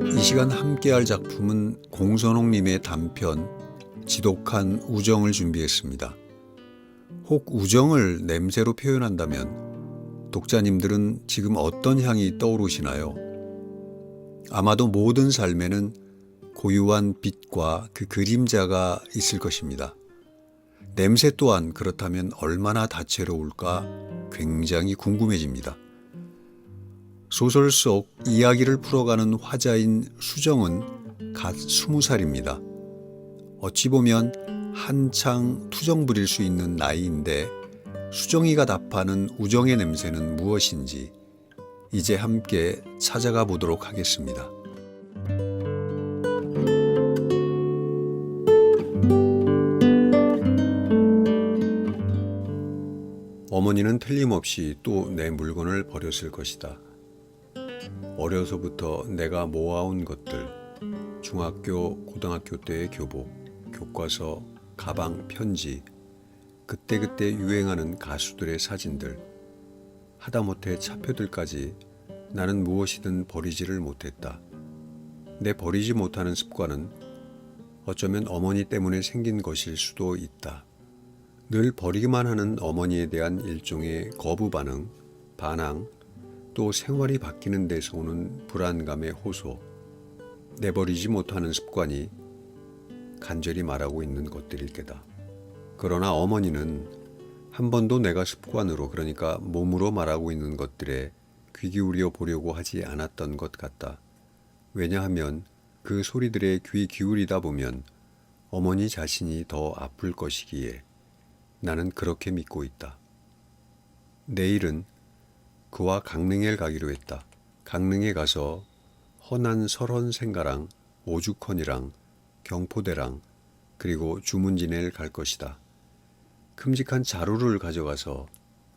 이 시간 함께할 작품은 공선홍님의 단편 지독한 우정을 준비했습니다. 혹 우정을 냄새로 표현한다면 독자님들은 지금 어떤 향이 떠오르시나요? 아마도 모든 삶에는 고유한 빛과 그 그림자가 있을 것입니다. 냄새 또한 그렇다면 얼마나 다채로울까 굉장히 궁금해집니다. 소설 속 이야기를 풀어가는 화자인 수정은 갓 20살입니다. 어찌 보면 한창 투정 부릴 수 있는 나이인데 수정이가 답하는 우정의 냄새는 무엇인지 이제 함께 찾아가 보도록 하겠습니다. 어머니는 틀림없이 또 내 물건을 버렸을 것이다. 어려서부터 내가 모아온 것들, 중학교, 고등학교 때의 교복, 교과서, 가방, 편지, 그때그때 유행하는 가수들의 사진들, 하다못해 차표들까지 나는 무엇이든 버리지를 못했다. 내 버리지 못하는 습관은 어쩌면 어머니 때문에 생긴 것일 수도 있다. 늘 버리기만 하는 어머니에 대한 일종의 거부 반응, 반항, 또 생활이 바뀌는 데서 오는 불안감의 호소, 내버리지 못하는 습관이 간절히 말하고 있는 것들일 게다. 그러나 어머니는 한 번도 내가 습관으로, 그러니까 몸으로 말하고 있는 것들에 귀 기울여 보려고 하지 않았던 것 같다. 왜냐하면 그 소리들에 귀 기울이다 보면 어머니 자신이 더 아플 것이기에 나는 그렇게 믿고 있다. 내일은 그와 강릉에 가기로 했다. 강릉에 가서 허난 설원생가랑 오죽헌이랑 경포대랑 그리고 주문진에를 갈 것이다. 큼직한 자루를 가져가서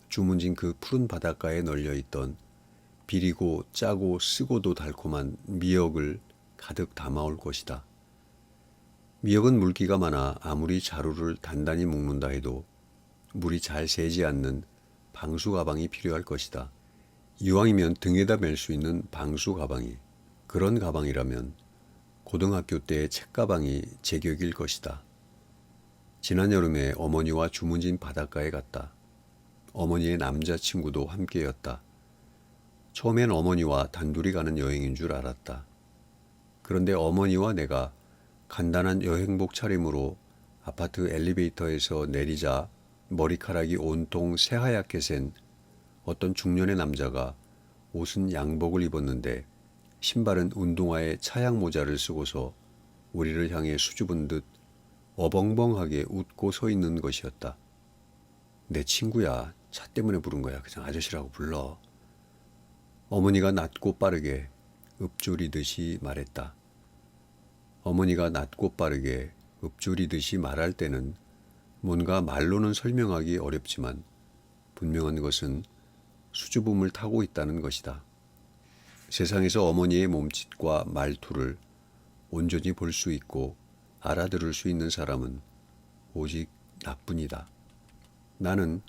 주문진 그 푸른 바닷가에 널려있던 비리고 짜고 쓰고도 달콤한 미역을 가득 담아올 것이다. 미역은 물기가 많아 아무리 자루를 단단히 묶는다 해도 물이 잘 새지 않는 방수 가방이 필요할 것이다. 이왕이면 등에다 멜 수 있는 방수 가방이, 그런 가방이라면 고등학교 때의 책가방이 제격일 것이다. 지난 여름에 어머니와 주문진 바닷가에 갔다. 어머니의 남자친구도 함께였다. 처음엔 어머니와 단둘이 가는 여행인 줄 알았다. 그런데 어머니와 내가 간단한 여행복 차림으로 아파트 엘리베이터에서 내리자 머리카락이 온통 새하얗게 센 어떤 중년의 남자가 옷은 양복을 입었는데 신발은 운동화에 차양 모자를 쓰고서 우리를 향해 수줍은 듯 어벙벙하게 웃고 서 있는 것이었다. 내 친구야. 차 때문에 부른 거야. 그냥 아저씨라고 불러. 어머니가 낮고 빠르게 읊조리듯이 말했다. 어머니가 낮고 빠르게 읊조리듯이 말할 때는 뭔가 말로는 설명하기 어렵지만 분명한 것은 수줍음을 타고 있다는 것이다. 세상에서 어머니의 몸짓과 말투를 온전히 볼 수 있고 알아들을 수 있는 사람은 오직 나뿐이다. 나는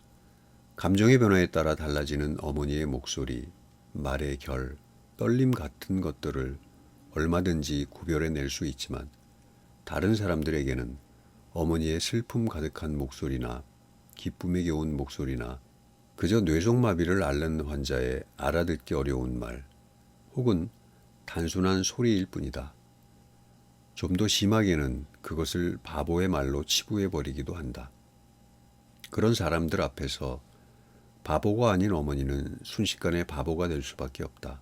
감정의 변화에 따라 달라지는 어머니의 목소리, 말의 결, 떨림 같은 것들을 얼마든지 구별해낼 수 있지만 다른 사람들에게는 어머니의 슬픔 가득한 목소리나 기쁨에 겨운 목소리나 그저 뇌종마비를 앓는 환자의 알아듣기 어려운 말 혹은 단순한 소리일 뿐이다. 좀 더 심하게는 그것을 바보의 말로 치부해버리기도 한다. 그런 사람들 앞에서 바보가 아닌 어머니는 순식간에 바보가 될 수밖에 없다.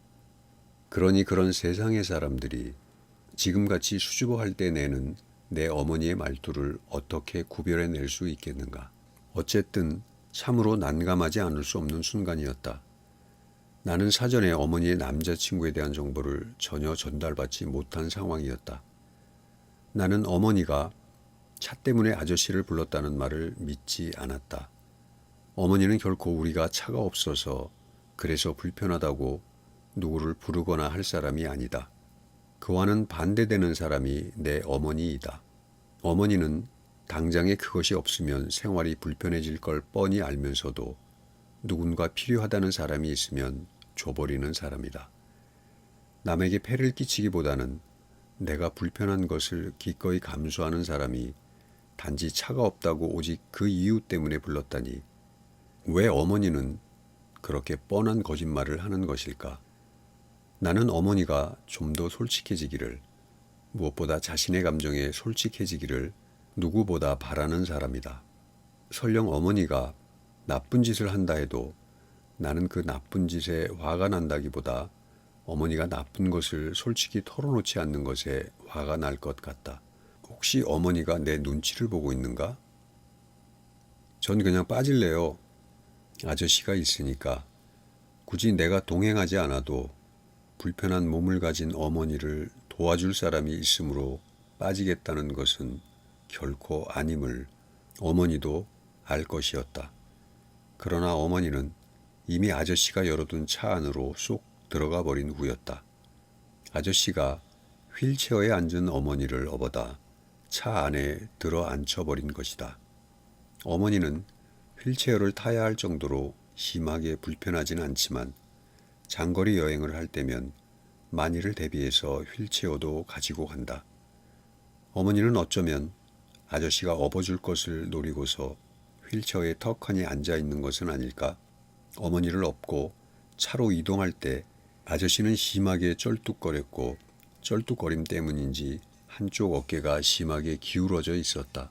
그러니 그런 세상의 사람들이 지금같이 수줍어할 때 내는 내 어머니의 말투를 어떻게 구별해낼 수 있겠는가. 어쨌든 참으로 난감하지 않을 수 없는 순간이었다. 나는 사전에 어머니의 남자친구에 대한 정보를 전혀 전달받지 못한 상황이었다. 나는 어머니가 차 때문에 아저씨를 불렀다는 말을 믿지 않았다. 어머니는 결코 우리가 차가 없어서 그래서 불편하다고 누구를 부르거나 할 사람이 아니다. 그와는 반대되는 사람이 내 어머니이다. 어머니는 당장에 그것이 없으면 생활이 불편해질 걸 뻔히 알면서도 누군가 필요하다는 사람이 있으면 줘버리는 사람이다. 남에게 폐를 끼치기보다는 내가 불편한 것을 기꺼이 감수하는 사람이 단지 차가 없다고 오직 그 이유 때문에 불렀다니 왜 어머니는 그렇게 뻔한 거짓말을 하는 것일까? 나는 어머니가 좀 더 솔직해지기를, 무엇보다 자신의 감정에 솔직해지기를 누구보다 바라는 사람이다. 설령 어머니가 나쁜 짓을 한다 해도 나는 그 나쁜 짓에 화가 난다기보다 어머니가 나쁜 것을 솔직히 털어놓지 않는 것에 화가 날 것 같다. 혹시 어머니가 내 눈치를 보고 있는가? 전 그냥 빠질래요. 아저씨가 있으니까. 굳이 내가 동행하지 않아도 불편한 몸을 가진 어머니를 도와줄 사람이 있으므로 빠지겠다는 것은 결코 아님을 어머니도 알 것이었다. 그러나 어머니는 이미 아저씨가 열어둔 차 안으로 쏙 들어가 버린 후였다. 아저씨가 휠체어에 앉은 어머니를 업어다 차 안에 들어 앉혀버린 것이다. 어머니는 휠체어를 타야 할 정도로 심하게 불편하진 않지만 장거리 여행을 할 때면 만일을 대비해서 휠체어도 가지고 간다. 어머니는 어쩌면 아저씨가 업어줄 것을 노리고서 휠체어에 턱하니 앉아 있는 것은 아닐까? 어머니를 업고 차로 이동할 때 아저씨는 심하게 쩔뚝거렸고 쩔뚝거림 때문인지 한쪽 어깨가 심하게 기울어져 있었다.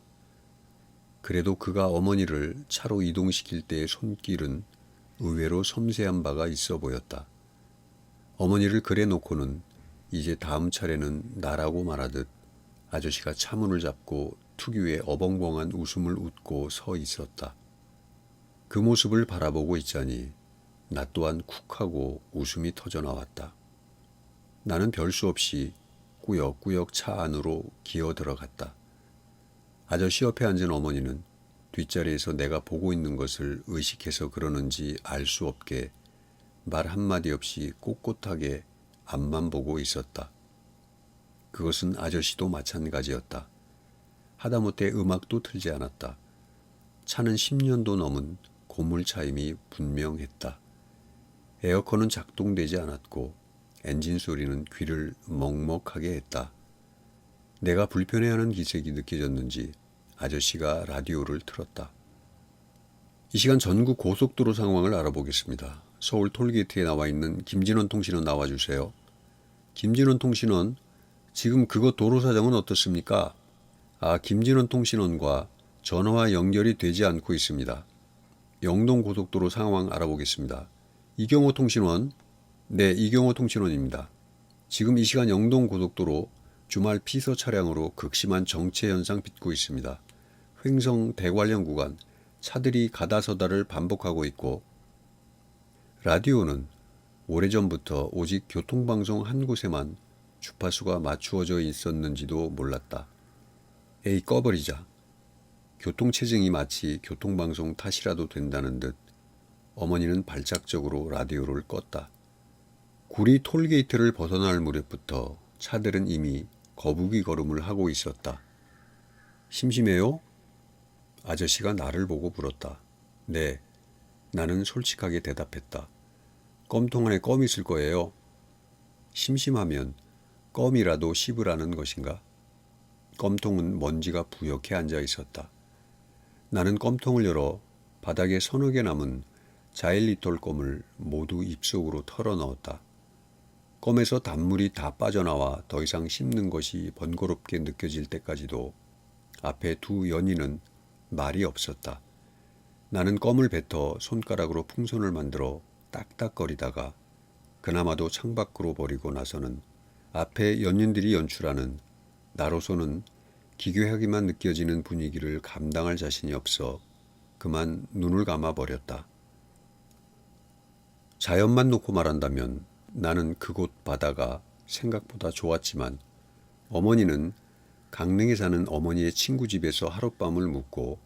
그래도 그가 어머니를 차로 이동시킬 때의 손길은 의외로 섬세한 바가 있어 보였다. 어머니를 그래 놓고는 이제 다음 차례는 나라고 말하듯 아저씨가 차문을 잡고 특유의 어벙벙한 웃음을 웃고 서 있었다. 그 모습을 바라보고 있자니 나 또한 쿡하고 웃음이 터져 나왔다. 나는 별수 없이 꾸역꾸역 차 안으로 기어 들어갔다. 아저씨 옆에 앉은 어머니는 뒷자리에서 내가 보고 있는 것을 의식해서 그러는지 알 수 없게 말 한마디 없이 꼿꼿하게 앞만 보고 있었다. 그것은 아저씨도 마찬가지였다. 하다못해 음악도 틀지 않았다. 차는 10년도 넘은 고물차임이 분명했다. 에어컨은 작동되지 않았고 엔진 소리는 귀를 먹먹하게 했다. 내가 불편해하는 기색이 느껴졌는지 아저씨가 라디오를 틀었다. 이 시간 전국 고속도로 상황을 알아보겠습니다. 서울 톨게이트에 나와 있는 김진원 통신원 나와주세요. 김진원 통신원, 지금 그곳 도로 사정은 어떻습니까? 김진원 통신원과 전화와 연결이 되지 않고 있습니다. 영동 고속도로 상황 알아보겠습니다. 이경호 통신원, 네, 이경호 통신원입니다. 지금 이 시간 영동 고속도로 주말 피서 차량으로 극심한 정체 현상 빚고 있습니다. 횡성 대관령 구간 차들이 가다서다를 반복하고 있고 라디오는 오래전부터 오직 교통방송 한 곳에만 주파수가 맞추어져 있었는지도 몰랐다. 에이 꺼버리자. 교통체증이 마치 교통방송 탓이라도 된다는 듯 어머니는 발작적으로 라디오를 껐다. 구리 톨게이트를 벗어날 무렵부터 차들은 이미 거북이 걸음을 하고 있었다. 심심해요? 아저씨가 나를 보고 물었다. 네, 나는 솔직하게 대답했다. 껌통 안에 껌 있을 거예요. 심심하면 껌이라도 씹으라는 것인가? 껌통은 먼지가 부옇게 앉아 있었다. 나는 껌통을 열어 바닥에 서너 개 남은 자일리톨 껌을 모두 입속으로 털어 넣었다. 껌에서 단물이 다 빠져나와 더 이상 씹는 것이 번거롭게 느껴질 때까지도 앞에 두 연인은 말이 없었다. 나는 껌을 뱉어 손가락으로 풍선을 만들어 딱딱거리다가 그나마도 창밖으로 버리고 나서는 앞에 연인들이 연출하는 나로서는 기괴하기만 느껴지는 분위기를 감당할 자신이 없어 그만 눈을 감아 버렸다. 자연만 놓고 말한다면 나는 그곳 바다가 생각보다 좋았지만 어머니는 강릉에 사는 어머니의 친구 집에서 하룻밤을 묵고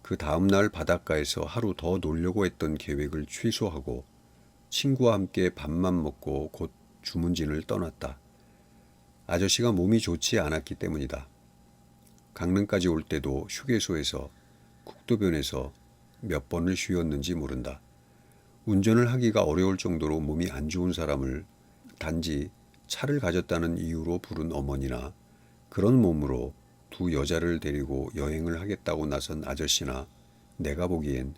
그 다음날 바닷가에서 하루 더 놀려고 했던 계획을 취소하고 친구와 함께 밥만 먹고 곧 주문진을 떠났다. 아저씨가 몸이 좋지 않았기 때문이다. 강릉까지 올 때도 휴게소에서 국도변에서 몇 번을 쉬었는지 모른다. 운전을 하기가 어려울 정도로 몸이 안 좋은 사람을 단지 차를 가졌다는 이유로 부른 어머니나 그런 몸으로 두 여자를 데리고 여행을 하겠다고 나선 아저씨나 내가 보기엔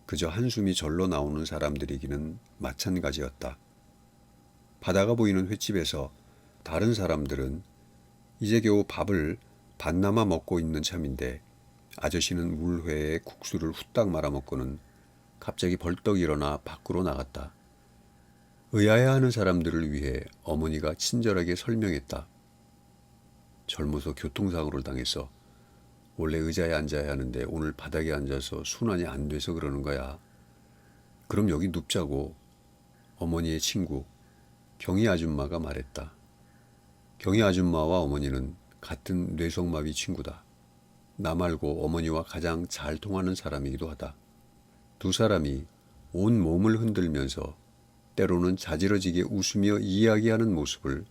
그저 한숨이 절로 나오는 사람들이기는 마찬가지였다. 바다가 보이는 횟집에서 다른 사람들은 이제 겨우 밥을 반나마 먹고 있는 참인데 아저씨는 물회에 국수를 후딱 말아먹고는 갑자기 벌떡 일어나 밖으로 나갔다. 의아해하는 사람들을 위해 어머니가 친절하게 설명했다. 젊어서 교통사고를 당했어. 원래 의자에 앉아야 하는데 오늘 바닥에 앉아서 순환이 안 돼서 그러는 거야. 그럼 여기 눕자고. 어머니의 친구 경희 아줌마가 말했다. 경희 아줌마와 어머니는 같은 뇌성마비 친구다. 나 말고 어머니와 가장 잘 통하는 사람이기도 하다. 두 사람이 온 몸을 흔들면서 때로는 자지러지게 웃으며 이야기하는 모습을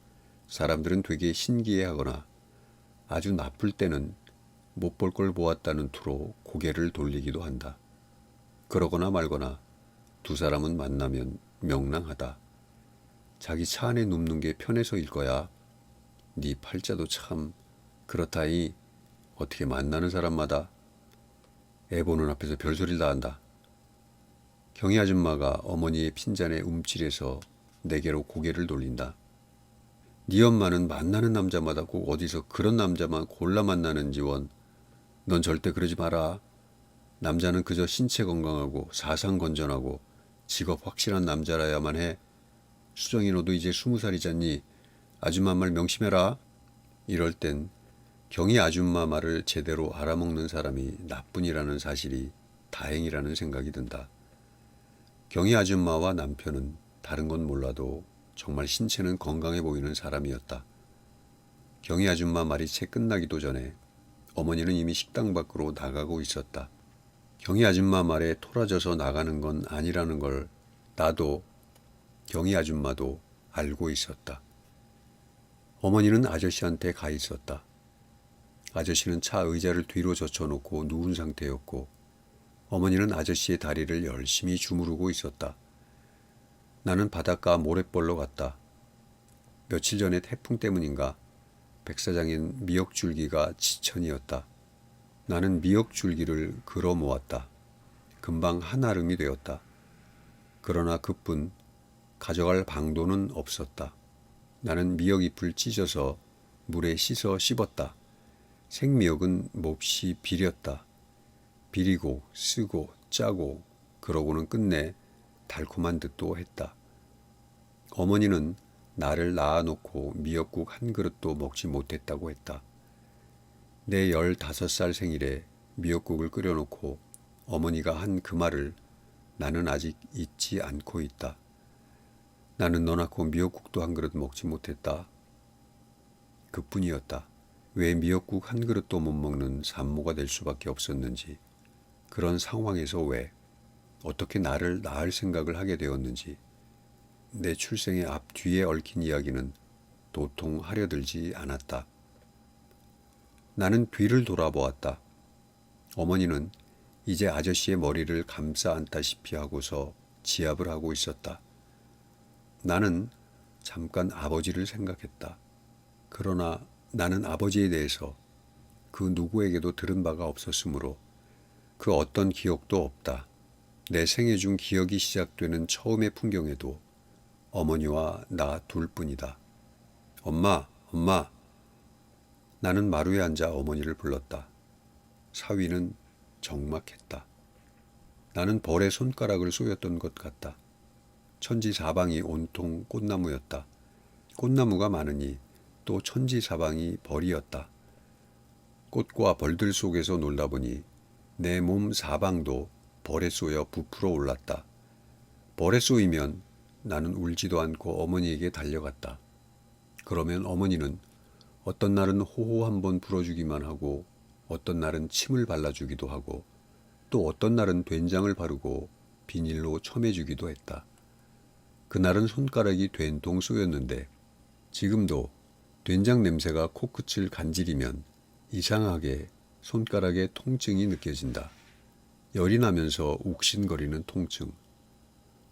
사람들은 되게 신기해하거나 아주 나쁠 때는 못 볼 걸 보았다는 투로 고개를 돌리기도 한다. 그러거나 말거나 두 사람은 만나면 명랑하다. 자기 차 안에 눕는 게 편해서일 거야. 네 팔자도 참 그렇다이. 어떻게 만나는 사람마다 애 보는 앞에서 별소리를 다 한다. 경희 아줌마가 어머니의 핀잔에 움찔해서 내게로 고개를 돌린다. 네 엄마는 만나는 남자마다 꼭 어디서 그런 남자만 골라 만나는지 원. 넌 절대 그러지 마라. 남자는 그저 신체 건강하고 사상 건전하고 직업 확실한 남자라야만 해. 수정이 너도 이제 20살이잖니. 아줌마 말 명심해라. 이럴 땐 경희 아줌마 말을 제대로 알아먹는 사람이 나뿐이라는 사실이 다행이라는 생각이 든다. 경희 아줌마와 남편은 다른 건 몰라도 정말 신체는 건강해 보이는 사람이었다. 경희 아줌마 말이 채 끝나기도 전에 어머니는 이미 식당 밖으로 나가고 있었다. 경희 아줌마 말에 토라져서 나가는 건 아니라는 걸 나도 경희 아줌마도 알고 있었다. 어머니는 아저씨한테 가 있었다. 아저씨는 차 의자를 뒤로 젖혀놓고 누운 상태였고 어머니는 아저씨의 다리를 열심히 주무르고 있었다. 나는 바닷가 모래벌로 갔다. 며칠 전에 태풍 때문인가 백사장엔 미역줄기가 지천이었다. 나는 미역줄기를 걸어 모았다. 금방 한아름이 되었다. 그러나 그뿐 가져갈 방도는 없었다. 나는 미역잎을 찢어서 물에 씻어 씹었다. 생미역은 몹시 비렸다. 비리고 쓰고 짜고 그러고는 끝내 달콤한 듯도 했다. 어머니는 나를 낳아놓고 미역국 한 그릇도 먹지 못했다고 했다. 내 15살 생일에 미역국을 끓여놓고 어머니가 한 그 말을 나는 아직 잊지 않고 있다. 나는 너 낳고 미역국도 한 그릇 먹지 못했다. 그뿐이었다. 왜 미역국 한 그릇도 못 먹는 산모가 될 수밖에 없었는지, 그런 상황에서 왜, 어떻게 나를 낳을 생각을 하게 되었는지, 내 출생의 앞뒤에 얽힌 이야기는 도통 하려들지 않았다. 나는 뒤를 돌아보았다. 어머니는 이제 아저씨의 머리를 감싸 안다시피 하고서 지압을 하고 있었다. 나는 잠깐 아버지를 생각했다. 그러나 나는 아버지에 대해서 그 누구에게도 들은 바가 없었으므로 그 어떤 기억도 없다. 내 생애 중 기억이 시작되는 처음의 풍경에도 어머니와 나 둘뿐이다. 엄마, 엄마. 나는 마루에 앉아 어머니를 불렀다. 사위는 적막했다. 나는 벌에 손가락을 쏘였던 것 같다. 천지사방이 온통 꽃나무였다. 꽃나무가 많으니 또 천지사방이 벌이었다. 꽃과 벌들 속에서 놀다 보니 내 몸 사방도 벌에 쏘여 부풀어 올랐다. 벌에 쏘이면 나는 울지도 않고 어머니에게 달려갔다. 그러면 어머니는 어떤 날은 호호 한번 불어주기만 하고 어떤 날은 침을 발라주기도 하고 또 어떤 날은 된장을 바르고 비닐로 첨해주기도 했다. 그날은 손가락이 된통 쏘였는데 지금도 된장 냄새가 코끝을 간지리면 이상하게 손가락에 통증이 느껴진다. 열이 나면서 욱신거리는 통증.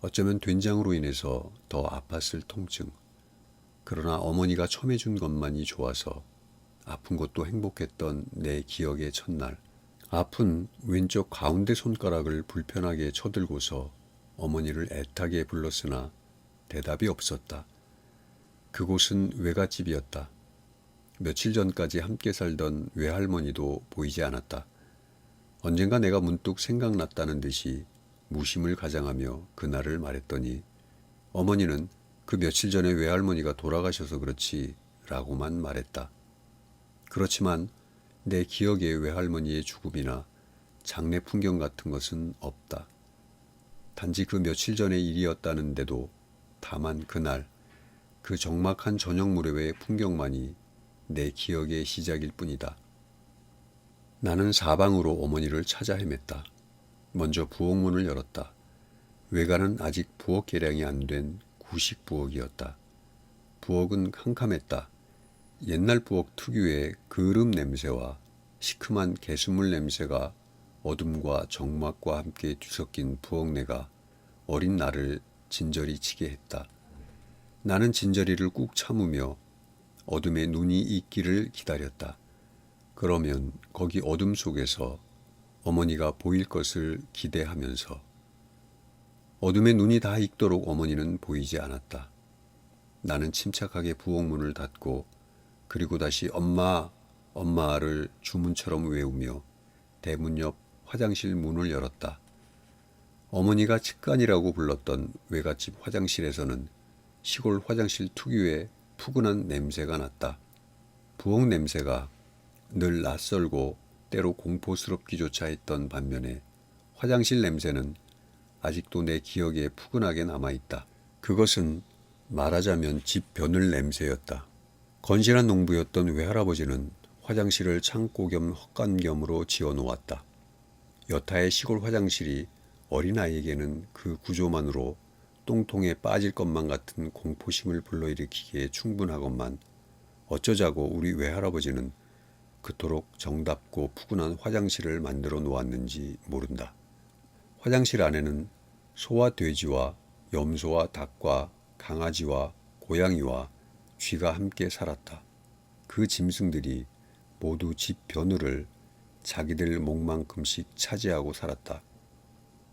어쩌면 된장으로 인해서 더 아팠을 통증. 그러나 어머니가 첨해준 것만이 좋아서 아픈 것도 행복했던 내 기억의 첫날. 아픈 왼쪽 가운데 손가락을 불편하게 쳐들고서 어머니를 애타게 불렀으나 대답이 없었다. 그곳은 외갓집이었다. 며칠 전까지 함께 살던 외할머니도 보이지 않았다. 언젠가 내가 문득 생각났다는 듯이 무심을 가장하며 그날을 말했더니 어머니는 그 며칠 전에 외할머니가 돌아가셔서 그렇지 라고만 말했다. 그렇지만 내 기억에 외할머니의 죽음이나 장례 풍경 같은 것은 없다. 단지 그 며칠 전의 일이었다는데도 다만 그날 그 적막한 저녁 무렵의 풍경만이 내 기억의 시작일 뿐이다. 나는 사방으로 어머니를 찾아 헤맸다. 먼저 부엌문을 열었다. 외관은 아직 부엌 개량이 안 된 구식 부엌이었다. 부엌은 캄캄했다. 옛날 부엌 특유의 그름 냄새와 시큼한 개수물 냄새가 어둠과 적막과 함께 뒤섞인 부엌내가 어린 나를 진저리 치게 했다. 나는 진저리를 꾹 참으며 어둠에 눈이 익기를 기다렸다. 그러면 거기 어둠 속에서 어머니가 보일 것을 기대하면서 어둠에 눈이 다 익도록 어머니는 보이지 않았다. 나는 침착하게 부엌문을 닫고 그리고 다시 엄마, 엄마를 주문처럼 외우며 대문 옆 화장실 문을 열었다. 어머니가 측간이라고 불렀던 외갓집 화장실에서는 시골 화장실 특유의 푸근한 냄새가 났다. 부엌 냄새가 늘 낯설고 때로 공포스럽기조차 했던 반면에 화장실 냄새는 아직도 내 기억에 푸근하게 남아있다. 그것은 말하자면 집 벼늘 냄새였다. 건실한 농부였던 외할아버지는 화장실을 창고 겸 헛간겸으로 지어놓았다. 여타의 시골 화장실이 어린아이에게는 그 구조만으로 똥통에 빠질 것만 같은 공포심을 불러일으키기에 충분하건만 어쩌자고 우리 외할아버지는 그토록 정답고 푸근한 화장실을 만들어 놓았는지 모른다. 화장실 안에는 소와 돼지와 염소와 닭과 강아지와 고양이와 쥐가 함께 살았다. 그 짐승들이 모두 집 벼늘을 자기들 몫만큼씩 차지하고 살았다.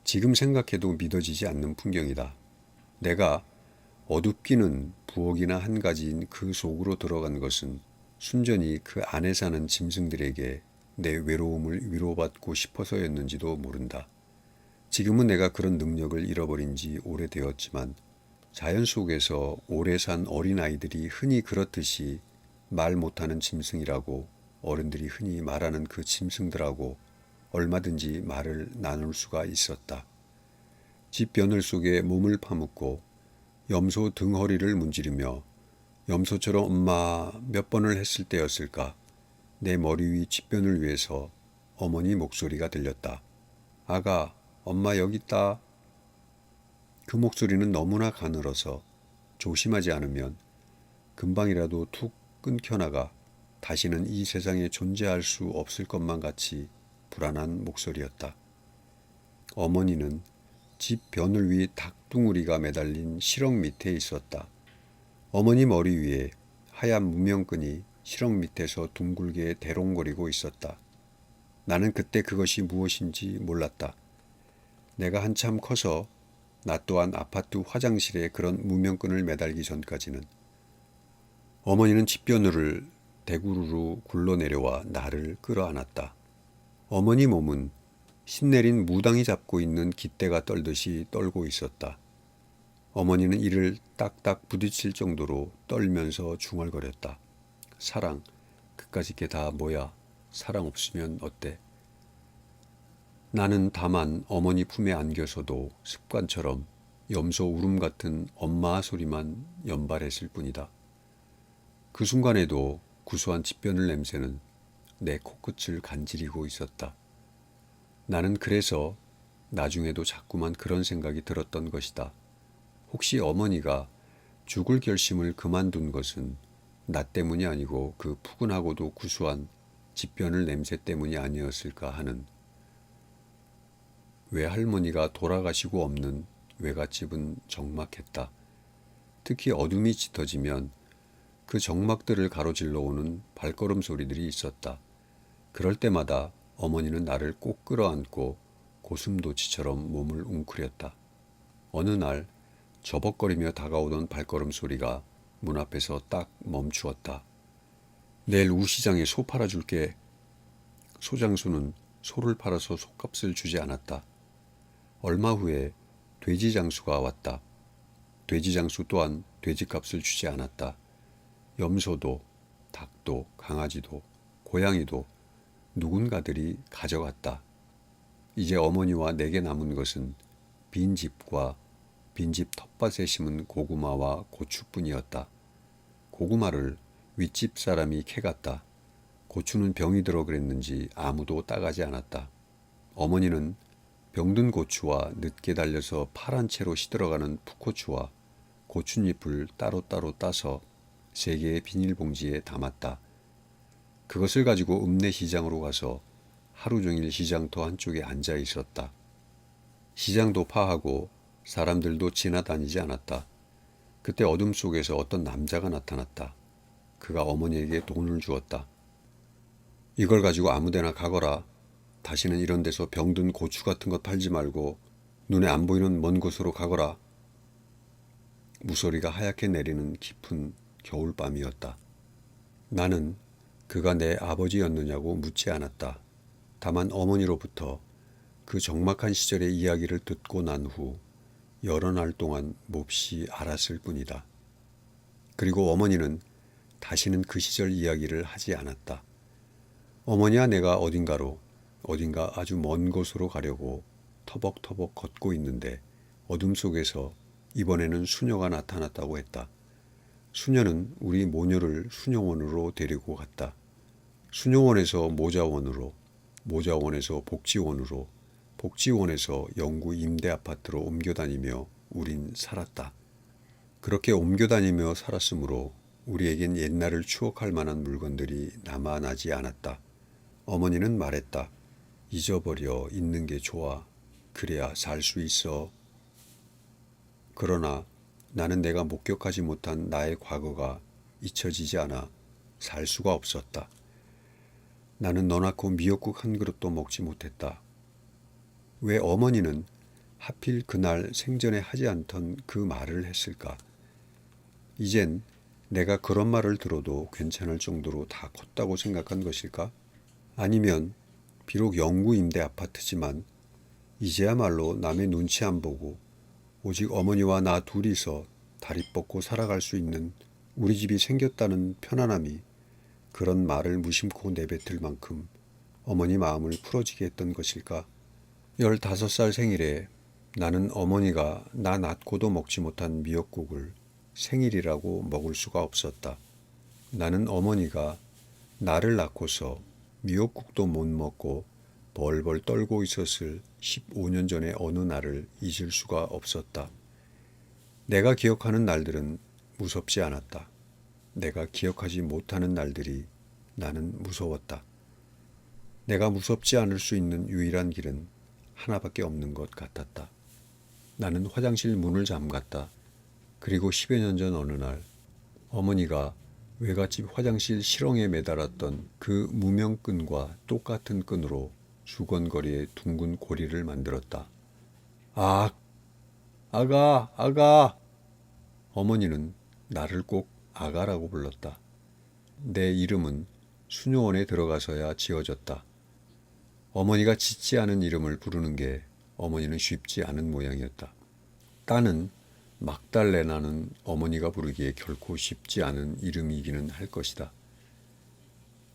지금 생각해도 믿어지지 않는 풍경이다. 내가 어둡기는 부엌이나 한 가지인 그 속으로 들어간 것은 순전히 그 안에 사는 짐승들에게 내 외로움을 위로받고 싶어서였는지도 모른다. 지금은 내가 그런 능력을 잃어버린 지 오래되었지만 자연 속에서 오래 산 어린아이들이 흔히 그렇듯이 말 못하는 짐승이라고 어른들이 흔히 말하는 그 짐승들하고 얼마든지 말을 나눌 수가 있었다. 집 벼늘 속에 몸을 파묻고 염소 등허리를 문지르며 염소처럼 엄마 몇 번을 했을 때였을까. 내 머리 위 뒷변을 위해서 어머니 목소리가 들렸다. 아가, 엄마 여기 있다. 그 목소리는 너무나 가늘어서 조심하지 않으면 금방이라도 툭 끊겨나가 다시는 이 세상에 존재할 수 없을 것만 같이 불안한 목소리였다. 어머니는 집 벼늘 위 닭둥우리가 매달린 시렁 밑에 있었다. 어머니 머리 위에 하얀 무명끈이 시렁 밑에서 둥글게 대롱거리고 있었다. 나는 그때 그것이 무엇인지 몰랐다. 내가 한참 커서 나 또한 아파트 화장실에 그런 무명끈을 매달기 전까지는 어머니는 집 벼늘을 대구르르 굴러내려와 나를 끌어안았다. 어머니 몸은 신내린 무당이 잡고 있는 깃대가 떨듯이 떨고 있었다. 어머니는 이를 딱딱 부딪힐 정도로 떨면서 중얼거렸다. 사랑, 그까짓 게 다 뭐야? 사랑 없으면 어때? 나는 다만 어머니 품에 안겨서도 습관처럼 염소 울음 같은 엄마 소리만 연발했을 뿐이다. 그 순간에도 구수한 집 벼늘 냄새는 내 코끝을 간지리고 있었다. 나는 그래서 나중에도 자꾸만 그런 생각이 들었던 것이다. 혹시 어머니가 죽을 결심을 그만둔 것은 나 때문이 아니고 그 푸근하고도 구수한 집변을 냄새 때문이 아니었을까 하는, 외할머니가 돌아가시고 없는 외갓집은 적막했다. 특히 어둠이 짙어지면 그 적막들을 가로질러 오는 발걸음 소리들이 있었다. 그럴 때마다 어머니는 나를 꼭 끌어안고 고슴도치처럼 몸을 웅크렸다. 어느 날 저벅거리며 다가오던 발걸음 소리가 문 앞에서 딱 멈추었다. 내일 우시장에 소 팔아줄게. 소장수는 소를 팔아서 소값을 주지 않았다. 얼마 후에 돼지장수가 왔다. 돼지장수 또한 돼지값을 주지 않았다. 염소도, 닭도, 강아지도, 고양이도 누군가들이 가져갔다. 이제 어머니와 내게 남은 것은 빈집과 빈집 텃밭에 심은 고구마와 고추뿐이었다. 고구마를 윗집 사람이 캐갔다. 고추는 병이 들어 그랬는지 아무도 따가지 않았다. 어머니는 병든 고추와 늦게 달려서 파란 채로 시들어가는 풋고추와 고춧잎을 따로따로 따서 3개의 비닐봉지에 담았다. 그것을 가지고 읍내 시장으로 가서 하루 종일 시장터 한쪽에 앉아 있었다. 시장도 파하고 사람들도 지나다니지 않았다. 그때 어둠 속에서 어떤 남자가 나타났다. 그가 어머니에게 돈을 주었다. 이걸 가지고 아무데나 가거라. 다시는 이런 데서 병든 고추 같은 것 팔지 말고 눈에 안 보이는 먼 곳으로 가거라. 무소리가 하얗게 내리는 깊은 겨울밤이었다. 나는 그가 내 아버지였느냐고 묻지 않았다. 다만 어머니로부터 그 적막한 시절의 이야기를 듣고 난 후 여러 날 동안 몹시 알았을 뿐이다. 그리고 어머니는 다시는 그 시절 이야기를 하지 않았다. 어머니와 내가 어딘가 아주 먼 곳으로 가려고 터벅터벅 걷고 있는데 어둠 속에서 이번에는 수녀가 나타났다고 했다. 수녀는 우리 모녀를 수녀원으로 데리고 갔다. 수녀원에서 모자원으로, 모자원에서 복지원으로, 복지원에서 영구 임대 아파트로 옮겨다니며 우린 살았다. 그렇게 옮겨다니며 살았으므로 우리에겐 옛날을 추억할 만한 물건들이 남아나지 않았다. 어머니는 말했다. 잊어버려 있는 게 좋아. 그래야 살 수 있어. 그러나 나는 내가 목격하지 못한 나의 과거가 잊혀지지 않아 살 수가 없었다. 나는 너 낳고 미역국 한 그릇도 먹지 못했다. 왜 어머니는 하필 그날 생전에 하지 않던 그 말을 했을까? 이젠 내가 그런 말을 들어도 괜찮을 정도로 다 컸다고 생각한 것일까? 아니면 비록 영구 임대 아파트지만 이제야말로 남의 눈치 안 보고 오직 어머니와 나 둘이서 다리 뻗고 살아갈 수 있는 우리 집이 생겼다는 편안함이 그런 말을 무심코 내뱉을 만큼 어머니 마음을 풀어지게 했던 것일까? 15살 생일에 나는 어머니가 나 낳고도 먹지 못한 미역국을 생일이라고 먹을 수가 없었다. 나는 어머니가 나를 낳고서 미역국도 못 먹고 벌벌 떨고 있었을 15년 전의 어느 날을 잊을 수가 없었다. 내가 기억하는 날들은 무섭지 않았다. 내가 기억하지 못하는 날들이 나는 무서웠다. 내가 무섭지 않을 수 있는 유일한 길은 하나밖에 없는 것 같았다. 나는 화장실 문을 잠갔다. 그리고 10여 년 전 어느 날 어머니가 외갓집 화장실 실렁에 매달았던 그 무명끈과 똑같은 끈으로 수건거리에 둥근 고리를 만들었다. 아, 아가. 어머니는 나를 꼭 아가라고 불렀다. 내 이름은 수녀원에 들어가서야 지어졌다. 어머니가 짓지 않은 이름을 부르는 게 어머니는 쉽지 않은 모양이었다. 딸은 막달레나는 어머니가 부르기에 결코 쉽지 않은 이름이기는 할 것이다.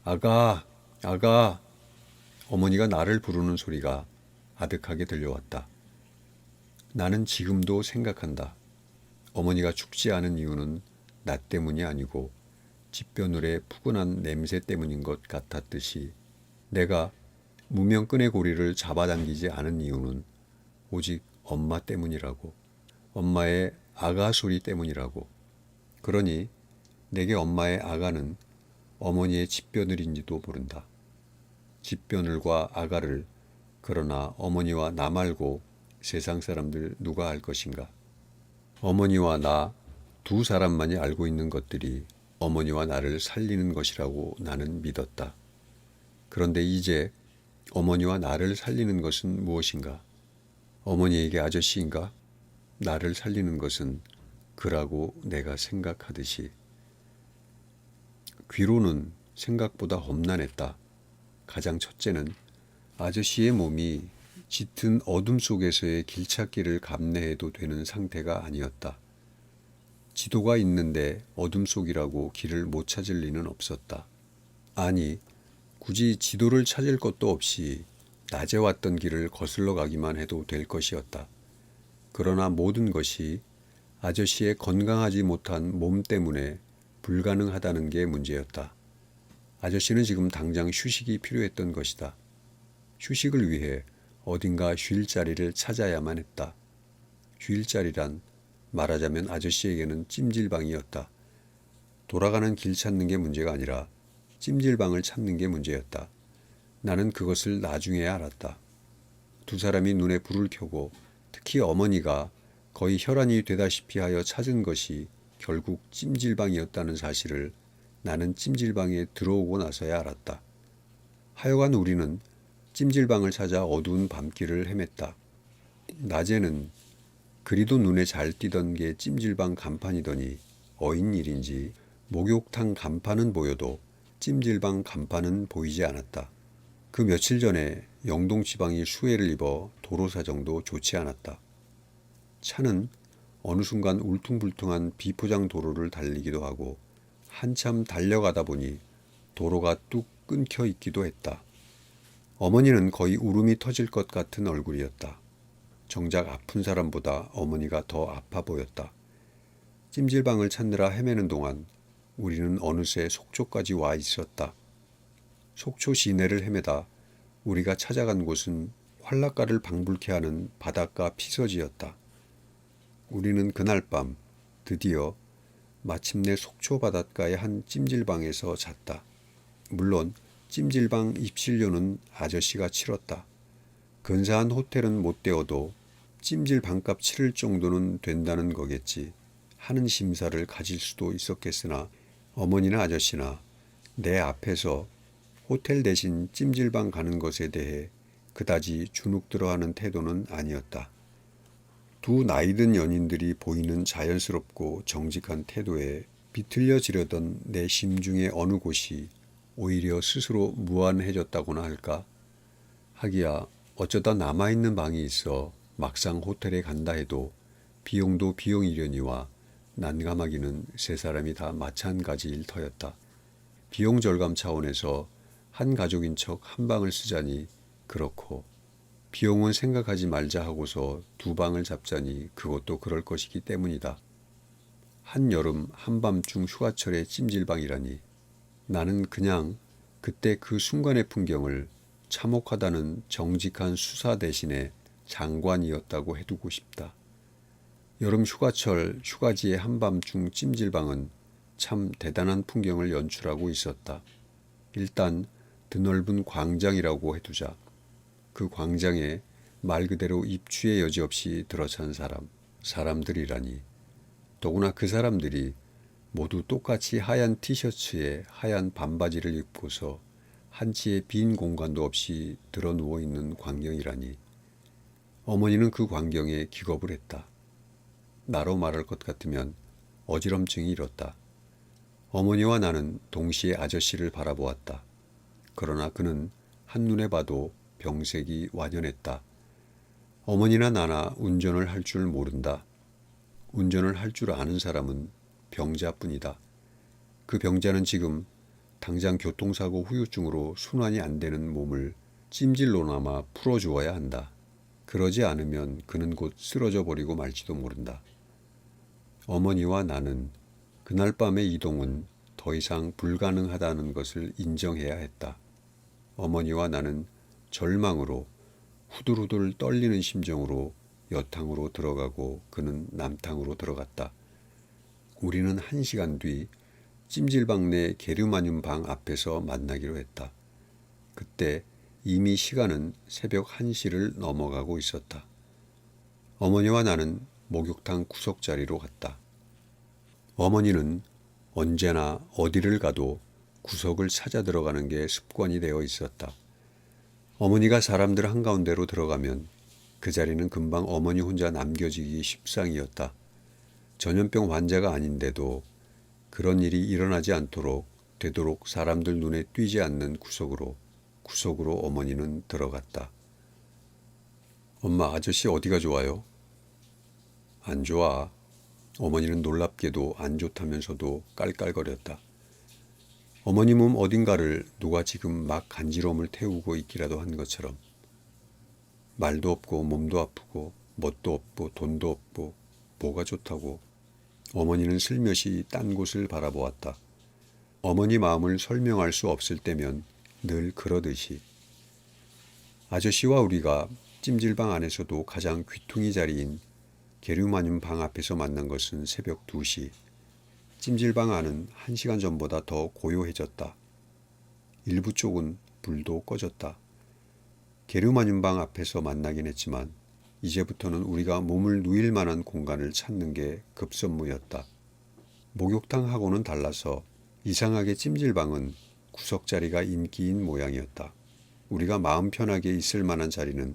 아가. 어머니가 나를 부르는 소리가 아득하게 들려왔다. 나는 지금도 생각한다. 어머니가 죽지 않은 이유는 나 때문이 아니고 집변울의 푸근한 냄새 때문인 것 같았듯이 내가 무명끈의 고리를 잡아당기지 않은 이유는 오직 엄마 때문이라고, 엄마의 아가 소리 때문이라고. 그러니 내게 엄마의 아가는 어머니의 집변울인지도 모른다. 집며느리와 아가를, 그러나 어머니와 나 말고 세상 사람들 누가 알 것인가? 어머니와 나 두 사람만이 알고 있는 것들이 어머니와 나를 살리는 것이라고 나는 믿었다. 그런데 이제 어머니와 나를 살리는 것은 무엇인가? 어머니에게 아저씨인가? 나를 살리는 것은 그라고 내가 생각하듯이. 귀로는 생각보다 험난했다. 가장 첫째는 아저씨의 몸이 짙은 어둠 속에서의 길찾기를 감내해도 되는 상태가 아니었다. 지도가 있는데 어둠 속이라고 길을 못 찾을 리는 없었다. 아니, 굳이 지도를 찾을 것도 없이 낮에 왔던 길을 거슬러 가기만 해도 될 것이었다. 그러나 모든 것이 아저씨의 건강하지 못한 몸 때문에 불가능하다는 게 문제였다. 아저씨는 지금 당장 휴식이 필요했던 것이다. 휴식을 위해 어딘가 쉴 자리를 찾아야만 했다. 쉴 자리란 말하자면 아저씨에게는 찜질방이었다. 돌아가는 길 찾는 게 문제가 아니라 찜질방을 찾는 게 문제였다. 나는 그것을 나중에야 알았다. 두 사람이 눈에 불을 켜고 특히 어머니가 거의 혈안이 되다시피 하여 찾은 것이 결국 찜질방이었다는 사실을 나는 찜질방에 들어오고 나서야 알았다. 하여간 우리는 찜질방을 찾아 어두운 밤길을 헤맸다. 낮에는 그리도 눈에 잘 띄던 게 찜질방 간판이더니 어인 일인지 목욕탕 간판은 보여도 찜질방 간판은 보이지 않았다. 그 며칠 전에 영동 지방이 수해를 입어 도로 사정도 좋지 않았다. 차는 어느 순간 울퉁불퉁한 비포장 도로를 달리기도 하고 한참 달려가다 보니 도로가 뚝 끊겨 있기도 했다. 어머니는 거의 울음이 터질 것 같은 얼굴이었다. 정작 아픈 사람보다 어머니가 더 아파 보였다. 찜질방을 찾느라 헤매는 동안 우리는 어느새 속초까지 와 있었다. 속초 시내를 헤매다 우리가 찾아간 곳은 활락가를 방불케 하는 바닷가 피서지였다. 우리는 그날 밤 드디어 마침내 속초 바닷가의 한 찜질방에서 잤다. 물론 찜질방 입실료는 아저씨가 치렀다. 근사한 호텔은 못 되어도 찜질 방값 치를 정도는 된다는 거겠지 하는 심사를 가질 수도 있었겠으나 어머니나 아저씨나 내 앞에서 호텔 대신 찜질방 가는 것에 대해 그다지 주눅들어하는 태도는 아니었다. 두 나이든 연인들이 보이는 자연스럽고 정직한 태도에 비틀려지려던 내 심중의 어느 곳이 오히려 스스로 무안해졌다고나 할까? 하기야 어쩌다 남아있는 방이 있어 막상 호텔에 간다 해도 비용도 비용이려니와 난감하기는 세 사람이 다 마찬가지일 터였다. 비용 절감 차원에서 한 가족인 척 한 방을 쓰자니 그렇고 비용은 생각하지 말자 하고서 두 방을 잡자니 그것도 그럴 것이기 때문이다. 한여름 한밤중 휴가철의 찜질방이라니 나는 그냥 그때 그 순간의 풍경을 참혹하다는 정직한 수사 대신에 장관이었다고 해두고 싶다. 여름 휴가철 휴가지의 한밤중 찜질방은 참 대단한 풍경을 연출하고 있었다. 일단 드넓은 광장이라고 해두자. 그 광장에 말 그대로 입추의 여지없이 들어찬 사람들이라니. 더구나 그 사람들이 모두 똑같이 하얀 티셔츠에 하얀 반바지를 입고서 한치의 빈 공간도 없이 드러 누워있는 광경이라니. 어머니는 그 광경에 기겁을 했다. 나로 말할 것 같으면 어지럼증이 일었다. 어머니와 나는 동시에 아저씨를 바라보았다. 그러나 그는 한눈에 봐도 병색이 완연했다. 어머니나 나나 운전을 할 줄 모른다. 운전을 할 줄 아는 사람은 병자뿐이다. 그 병자는 지금 당장 교통사고 후유증으로 순환이 안 되는 몸을 찜질로나마 풀어주어야 한다. 그러지 않으면 그는 곧 쓰러져 버리고 말지도 모른다. 어머니와 나는 그날 밤의 이동은 더 이상 불가능하다는 것을 인정해야 했다. 어머니와 나는 절망으로 후들후들 떨리는 심정으로 여탕으로 들어가고 그는 남탕으로 들어갔다. 우리는 1시간 뒤 찜질방 내 게르마늄 방 앞에서 만나기로 했다. 그때 이미 시간은 새벽 1시를 넘어가고 있었다. 어머니와 나는 목욕탕 구석자리로 갔다. 어머니는 언제나 어디를 가도 구석을 찾아 들어가는 게 습관이 되어 있었다. 어머니가 사람들 한가운데로 들어가면 그 자리는 금방 어머니 혼자 남겨지기 십상이었다. 전염병 환자가 아닌데도 그런 일이 일어나지 않도록 되도록 사람들 눈에 띄지 않는 구석으로 어머니는 들어갔다. 엄마, 아저씨 어디가 좋아요? 안 좋아. 어머니는 놀랍게도 안 좋다면서도 깔깔거렸다. 어머니 몸 어딘가를 누가 지금 막 간지러움을 태우고 있기라도 한 것처럼. 말도 없고 몸도 아프고 멋도 없고 돈도 없고 뭐가 좋다고. 어머니는 슬며시 딴 곳을 바라보았다. 어머니 마음을 설명할 수 없을 때면 늘 그러듯이. 아저씨와 우리가 찜질방 안에서도 가장 귀퉁이 자리인 게르마늄 방 앞에서 만난 것은 새벽 2시. 찜질방 안은 1시간 전보다 더 고요해졌다. 일부 쪽은 불도 꺼졌다. 게르마늄 방 앞에서 만나긴 했지만 이제부터는 우리가 몸을 누일 만한 공간을 찾는 게 급선무였다. 목욕탕하고는 달라서 이상하게 찜질방은 구석자리가 인기인 모양이었다. 우리가 마음 편하게 있을 만한 자리는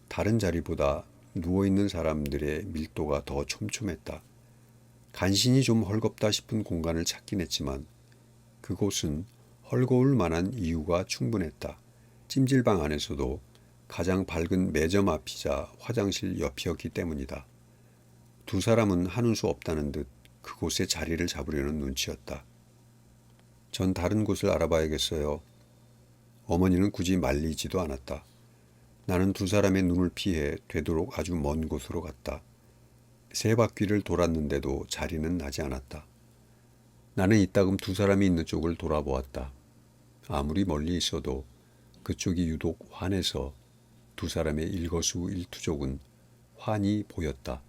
다른 자리보다 누워있는 사람들의 밀도가 더 촘촘했다. 간신히 좀 헐겁다 싶은 공간을 찾긴 했지만 그곳은 헐거울 만한 이유가 충분했다. 찜질방 안에서도 가장 밝은 매점 앞이자 화장실 옆이었기 때문이다. 두 사람은 하는 수 없다는 듯 그곳에 자리를 잡으려는 눈치였다. 전 다른 곳을 알아봐야겠어요. 어머니는 굳이 말리지도 않았다. 나는 두 사람의 눈을 피해 되도록 아주 먼 곳으로 갔다. 3바퀴를 돌았는데도 자리는 나지 않았다. 나는 이따금 두 사람이 있는 쪽을 돌아보았다. 아무리 멀리 있어도 그쪽이 유독 환해서 두 사람의 일거수일투족은 환히 보였다.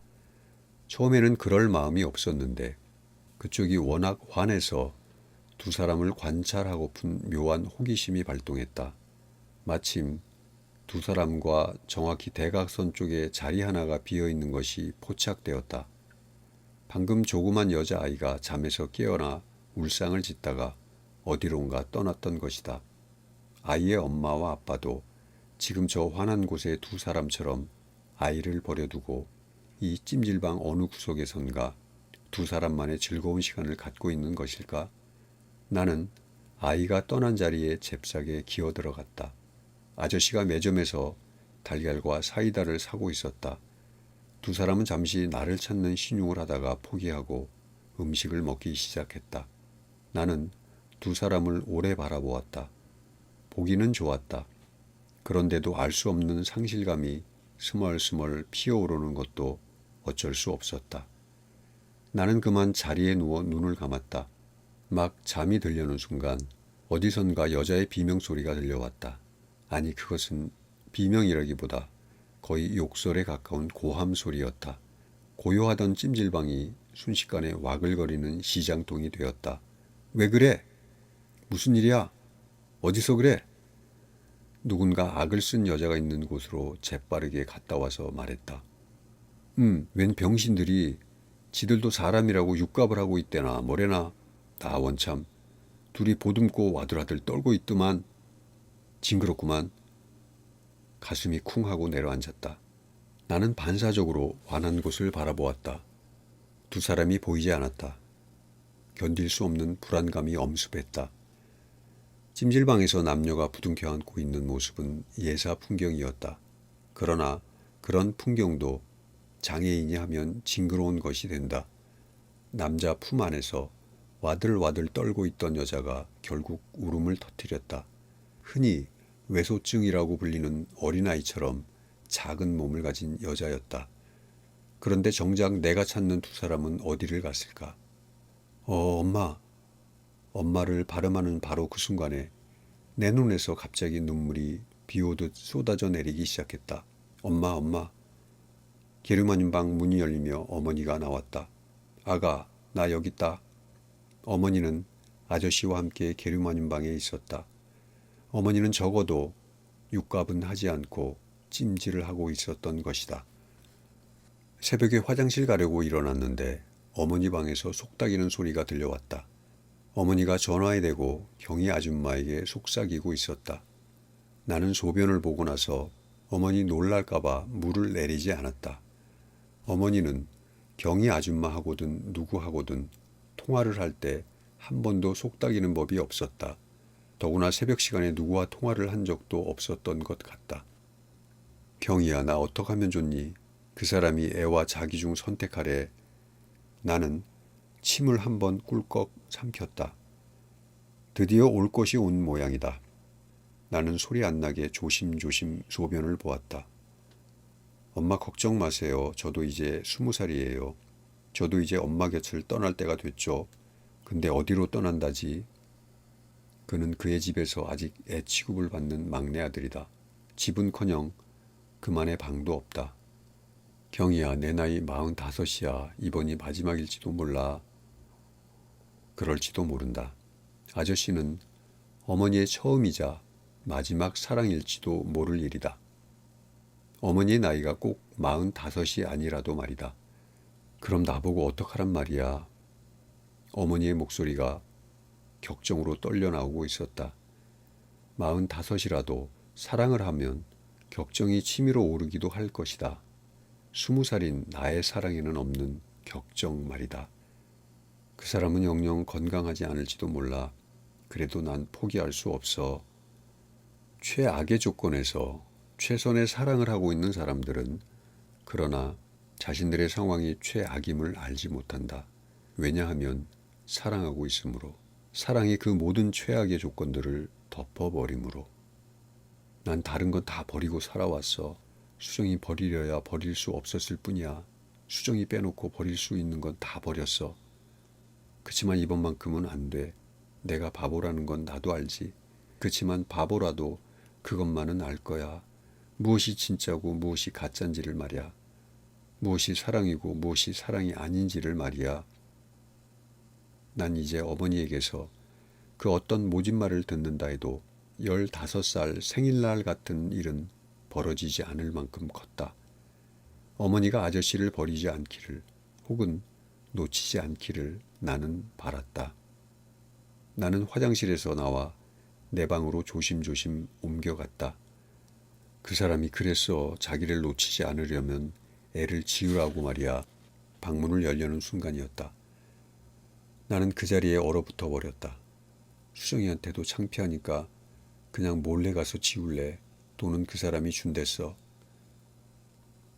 처음에는 그럴 마음이 없었는데 그쪽이 워낙 환해서 두 사람을 관찰하고픈 묘한 호기심이 발동했다. 마침 두 사람과 정확히 대각선 쪽에 자리 하나가 비어있는 것이 포착되었다. 방금 조그만 여자아이가 잠에서 깨어나 울상을 짓다가 어디론가 떠났던 것이다. 아이의 엄마와 아빠도 지금 저 환한 곳에 두 사람처럼 아이를 버려두고 이 찜질방 어느 구석에선가 두 사람만의 즐거운 시간을 갖고 있는 것일까? 나는 아이가 떠난 자리에 잽싸게 기어들어갔다. 아저씨가 매점에서 달걀과 사이다를 사고 있었다. 두 사람은 잠시 나를 찾는 신용을 하다가 포기하고 음식을 먹기 시작했다. 나는 두 사람을 오래 바라보았다. 보기는 좋았다. 그런데도 알 수 없는 상실감이 스멀스멀 피어오르는 것도 어쩔 수 없었다. 나는 그만 자리에 누워 눈을 감았다. 막 잠이 들려는 순간 어디선가 여자의 비명소리가 들려왔다. 아니, 그것은 비명이라기보다 거의 욕설에 가까운 고함 소리였다. 고요하던 찜질방이 순식간에 와글거리는 시장통이 되었다. 왜 그래? 무슨 일이야? 어디서 그래? 누군가 악을 쓴 여자가 있는 곳으로 재빠르게 갔다 와서 말했다. 웬 병신들이 지들도 사람이라고 육갑을 하고 있대나 뭐래나. 나 원참 둘이 보듬고 와들와들 떨고 있더만. 징그럽구만. 가슴이 쿵 하고 내려앉았다. 나는 반사적으로 환한 곳을 바라보았다. 두 사람이 보이지 않았다. 견딜 수 없는 불안감이 엄습했다. 찜질방에서 남녀가 부둥켜 안고 있는 모습은 예사 풍경이었다. 그러나 그런 풍경도 장애인이 하면 징그러운 것이 된다. 남자 품 안에서 와들와들 떨고 있던 여자가 결국 울음을 터뜨렸다. 흔히 외소증이라고 불리는 어린아이처럼 작은 몸을 가진 여자였다. 그런데 정작 내가 찾는 두 사람은 어디를 갔을까? 엄마. 엄마를 발음하는 바로 그 순간에 내 눈에서 갑자기 눈물이 비오듯 쏟아져 내리기 시작했다. 엄마. 게르마늄 방 문이 열리며 어머니가 나왔다. 아가, 나 여기 있다. 어머니는 아저씨와 함께 게르마늄 방에 있었다. 어머니는 적어도 육갑은 하지 않고 찜질을 하고 있었던 것이다. 새벽에 화장실 가려고 일어났는데 어머니 방에서 속닥이는 소리가 들려왔다. 어머니가 전화에 대고 경희 아줌마에게 속삭이고 있었다. 나는 소변을 보고 나서 어머니 놀랄까봐 물을 내리지 않았다. 어머니는 경희 아줌마하고든 누구하고든 통화를 할 때 한 번도 속닥이는 법이 없었다. 더구나 새벽 시간에 누구와 통화를 한 적도 없었던 것 같다. 경희야, 나 어떡하면 좋니? 그 사람이 애와 자기 중 선택하래. 나는 침을 한 번 꿀꺽 삼켰다. 드디어 올 것이 온 모양이다. 나는 소리 안 나게 조심조심 소변을 보았다. 엄마 걱정 마세요. 저도 이제 20살이에요. 저도 이제 엄마 곁을 떠날 때가 됐죠. 근데 어디로 떠난다지? 그는 그의 집에서 아직 애 취급을 받는 막내 아들이다. 집은커녕 그만의 방도 없다. 경희야, 내 나이 45이야. 이번이 마지막일지도 몰라. 그럴지도 모른다. 아저씨는 어머니의 처음이자 마지막 사랑일지도 모를 일이다. 어머니의 나이가 꼭 45이 아니라도 말이다. 그럼 나보고 어떡하란 말이야. 어머니의 목소리가 격정으로 떨려 나오고 있었다. 45이라도 사랑을 하면 격정이 치밀어 오르기도 할 것이다. 20살인 나의 사랑에는 없는 격정 말이다. 그 사람은 영영 건강하지 않을지도 몰라. 그래도 난 포기할 수 없어. 최악의 조건에서 최선의 사랑을 하고 있는 사람들은 그러나 자신들의 상황이 최악임을 알지 못한다. 왜냐하면 사랑하고 있으므로, 사랑이 그 모든 최악의 조건들을 덮어버리므로. 난 다른 건 다 버리고 살아왔어. 수정이 버리려야 버릴 수 없었을 뿐이야. 수정이 빼놓고 버릴 수 있는 건 다 버렸어. 그치만 이번만큼은 안 돼. 내가 바보라는 건 나도 알지. 그치만 바보라도 그것만은 알 거야. 무엇이 진짜고 무엇이 가짜인지를 말이야. 무엇이 사랑이고 무엇이 사랑이 아닌지를 말이야. 난 이제 어머니에게서 그 어떤 모진 말을 듣는다 해도 15살 생일날 같은 일은 벌어지지 않을 만큼 컸다. 어머니가 아저씨를 버리지 않기를 혹은 놓치지 않기를 나는 바랐다. 나는 화장실에서 나와 내 방으로 조심조심 옮겨갔다. 그 사람이 그랬어. 자기를 놓치지 않으려면 애를 지으라고 말이야. 방문을 열려는 순간이었다. 나는 그 자리에 얼어붙어 버렸다. 수정이한테도 창피하니까 그냥 몰래 가서 지울래. 돈은 그 사람이 준댔어.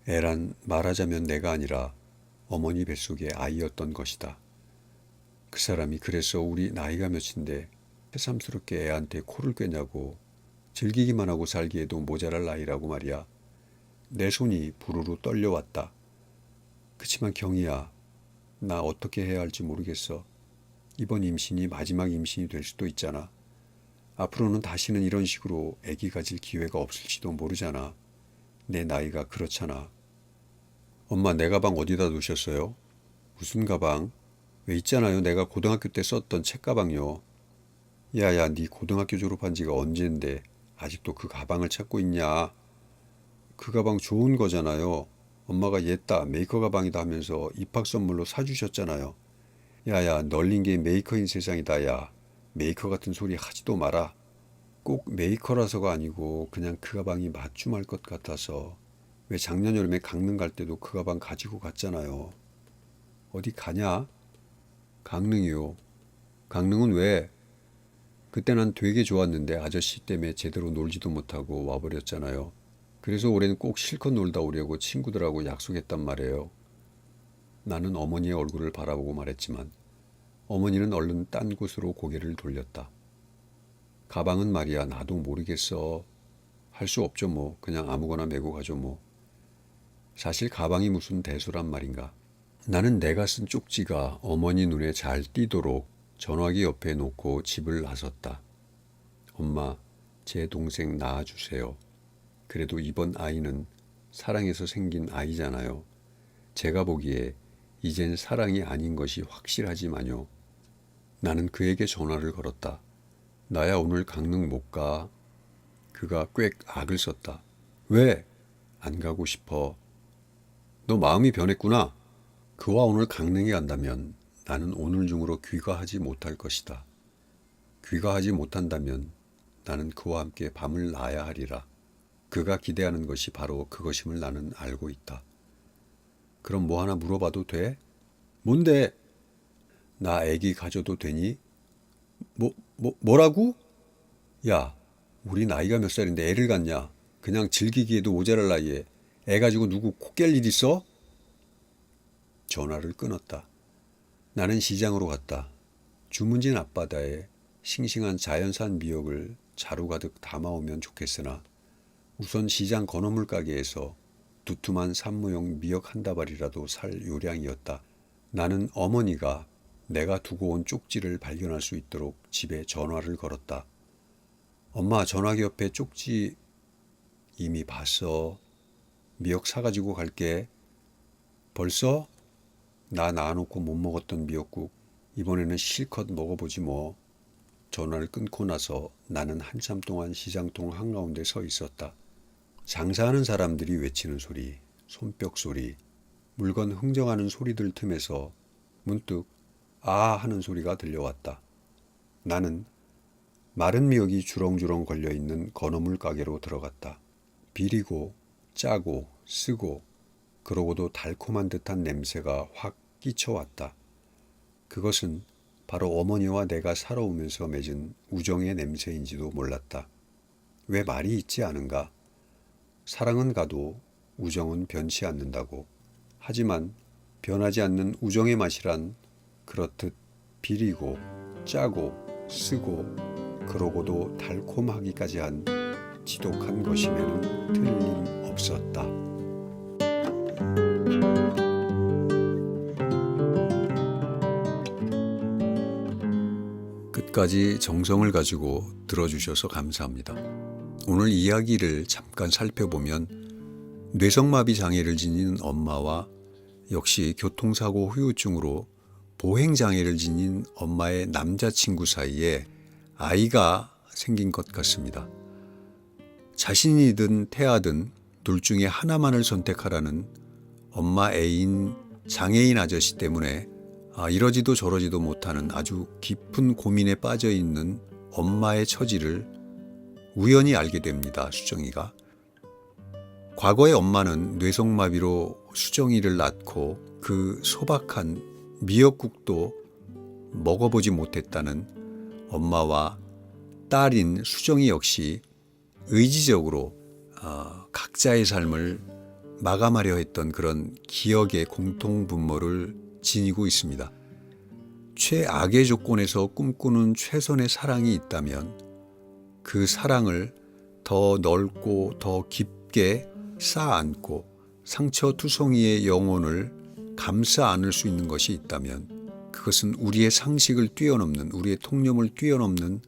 애란 말하자면 내가 아니라 어머니 뱃속의 아이였던 것이다. 그 사람이 그래서 우리 나이가 몇인데 새삼스럽게 애한테 코를 꿰냐고. 즐기기만 하고 살기에도 모자랄 나이라고 말이야. 내 손이 부르르 떨려왔다. 그치만 경희야, 나 어떻게 해야 할지 모르겠어. 이번 임신이 마지막 임신이 될 수도 있잖아. 앞으로는 다시는 이런 식으로 아기 가질 기회가 없을지도 모르잖아. 내 나이가 그렇잖아. 엄마, 내 가방 어디다 두셨어요? 무슨 가방? 왜 있잖아요. 내가 고등학교 때 썼던 책가방요. 야야, 네 고등학교 졸업한 지가 언젠데 아직도 그 가방을 찾고 있냐? 그 가방 좋은 거잖아요. 엄마가 옛다 메이커 가방이다 하면서 입학 선물로 사주셨잖아요. 야야, 널린 게 메이커인 세상이다. 야, 메이커 같은 소리 하지도 마라. 꼭 메이커라서가 아니고 그냥 그 가방이 맞춤할 것 같아서. 왜 작년 여름에 강릉 갈 때도 그 가방 가지고 갔잖아요. 어디 가냐? 강릉이요. 강릉은 왜? 그때 난 되게 좋았는데 아저씨 때문에 제대로 놀지도 못하고 와버렸잖아요. 그래서 올해는 꼭 실컷 놀다 오려고 친구들하고 약속했단 말이에요. 나는 어머니의 얼굴을 바라보고 말했지만 어머니는 얼른 딴 곳으로 고개를 돌렸다. 가방은 말이야, 나도 모르겠어. 할 수 없죠 뭐. 그냥 아무거나 메고 가죠 뭐. 사실 가방이 무슨 대수란 말인가. 나는 내가 쓴 쪽지가 어머니 눈에 잘 띄도록 전화기 옆에 놓고 집을 나섰다. 엄마, 제 동생 낳아주세요. 그래도 이번 아이는 사랑해서 생긴 아이잖아요. 제가 보기에 이젠 사랑이 아닌 것이 확실하지만요. 나는 그에게 전화를 걸었다. 나야 오늘 강릉 못 가. 그가 꽥 악을 썼다. 왜? 안 가고 싶어. 너 마음이 변했구나. 그와 오늘 강릉에 간다면 나는 오늘 중으로 귀가하지 못할 것이다. 귀가하지 못한다면 나는 그와 함께 밤을 나야 하리라. 그가 기대하는 것이 바로 그것임을 나는 알고 있다. 그럼 뭐 하나 물어봐도 돼? 뭔데? 나 애기 가져도 되니? 뭐라고? 야, 우리 나이가 몇 살인데 애를 갖냐? 그냥 즐기기에도 모자랄 나이에 애 가지고 누구 코 깰 일 있어? 전화를 끊었다. 나는 시장으로 갔다. 주문진 앞바다에 싱싱한 자연산 미역을 자루 가득 담아오면 좋겠으나 우선 시장 건어물 가게에서 두툼한 산모용 미역 한 다발이라도 살 요량이었다. 나는 어머니가 내가 두고 온 쪽지를 발견할 수 있도록 집에 전화를 걸었다. 엄마, 전화기 옆에 쪽지 이미 봤어. 미역 사가지고 갈게. 벌써? 나 놔놓고 못 먹었던 미역국 이번에는 실컷 먹어보지 뭐. 전화를 끊고 나서 나는 한참 동안 시장통 한가운데 서 있었다. 장사하는 사람들이 외치는 소리, 손뼉 소리, 물건 흥정하는 소리들 틈에서 문득 아 하는 소리가 들려왔다. 나는 마른 미역이 주렁주렁 걸려있는 건어물 가게로 들어갔다. 비리고 짜고 쓰고 그러고도 달콤한 듯한 냄새가 확 끼쳐왔다. 그것은 바로 어머니와 내가 살아오면서 맺은 우정의 냄새인지도 몰랐다. 왜 말이 있지 않은가? 사랑은 가도 우정은 변치 않는다고. 하지만 변하지 않는 우정의 맛이란 그렇듯 비리고 짜고 쓰고 그러고도 달콤하기까지 한 지독한 것임에는 틀림없었다. 끝까지 정성을 가지고 들어주셔서 감사합니다. 오늘 이야기를 잠깐 살펴보면 뇌성마비 장애를 지닌 엄마와 역시 교통사고 후유증으로 보행장애를 지닌 엄마의 남자친구 사이에 아이가 생긴 것 같습니다. 자신이든 태아든 둘 중에 하나만을 선택하라는 엄마 애인 장애인 아저씨 때문에 이러지도 저러지도 못하는 아주 깊은 고민에 빠져 있는 엄마의 처지를 우연히 알게 됩니다. 수정이가. 과거에 엄마는 뇌성마비로 수정이를 낳고 그 소박한 미역국도 먹어보지 못했다는 엄마와 딸인 수정이 역시 의지적으로 각자의 삶을 마감하려 했던 그런 기억의 공통분모를 지니고 있습니다. 최악의 조건에서 꿈꾸는 최선의 사랑이 있다면 그 사랑을 더 넓고 더 깊게 쌓아안고 상처투성이의 영혼을 감싸 안을 수 있는 것이 있다면 그것은 우리의 상식을 뛰어넘는, 우리의 통념을 뛰어넘는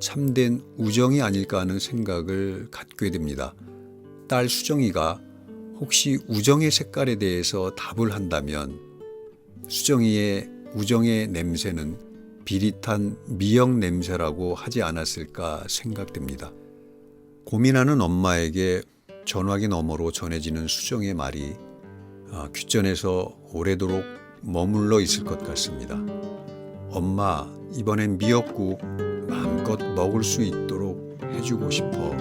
참된 우정이 아닐까 하는 생각을 갖게 됩니다. 딸 수정이가 혹시 우정의 색깔에 대해서 답을 한다면 수정이의 우정의 냄새는 비릿한 미역 냄새라고 하지 않았을까 생각됩니다. 고민하는 엄마에게 전화기 너머로 전해지는 수정의 말이 귓전에서 오래도록 머물러 있을 것 같습니다. 엄마, 이번엔 미역국 마음껏 먹을 수 있도록 해주고 싶어.